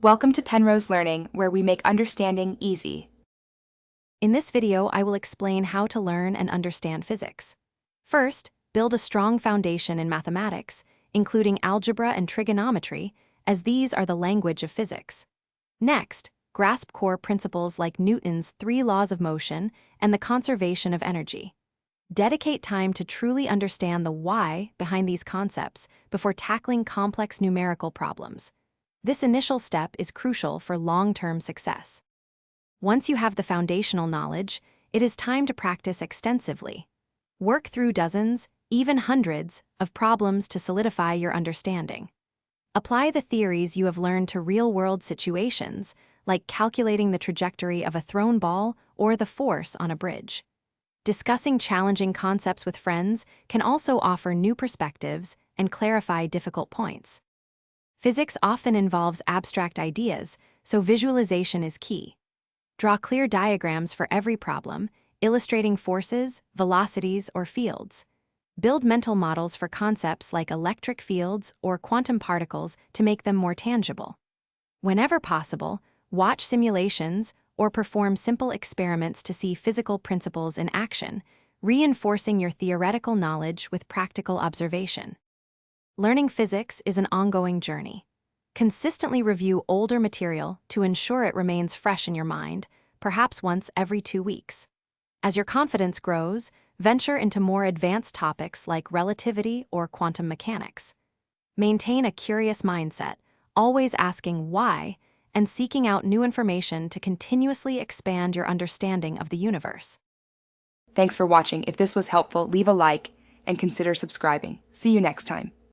Welcome to Penrose Learning, where we make understanding easy. In this video, I will explain how to learn and understand physics. First, build a strong foundation in mathematics, including algebra and trigonometry, as these are the language of physics. Next, grasp core principles like Newton's 3 laws of motion and the conservation of energy. Dedicate time to truly understand the why behind these concepts before tackling complex numerical problems. This initial step is crucial for long-term success. Once you have the foundational knowledge, it is time to practice extensively. Work through dozens, even hundreds, of problems to solidify your understanding. Apply the theories you have learned to real-world situations, like calculating the trajectory of a thrown ball or the force on a bridge. Discussing challenging concepts with friends can also offer new perspectives and clarify difficult points. Physics often involves abstract ideas, so visualization is key. Draw clear diagrams for every problem, illustrating forces, velocities, or fields. Build mental models for concepts like electric fields or quantum particles to make them more tangible. Whenever possible, watch simulations or perform simple experiments to see physical principles in action, reinforcing your theoretical knowledge with practical observation. Learning physics is an ongoing journey. Consistently review older material to ensure it remains fresh in your mind, perhaps once every 2 weeks. As your confidence grows, venture into more advanced topics like relativity or quantum mechanics. Maintain a curious mindset, always asking why, and seeking out new information to continuously expand your understanding of the universe. Thanks for watching. If this was helpful, leave a like and consider subscribing. See you next time.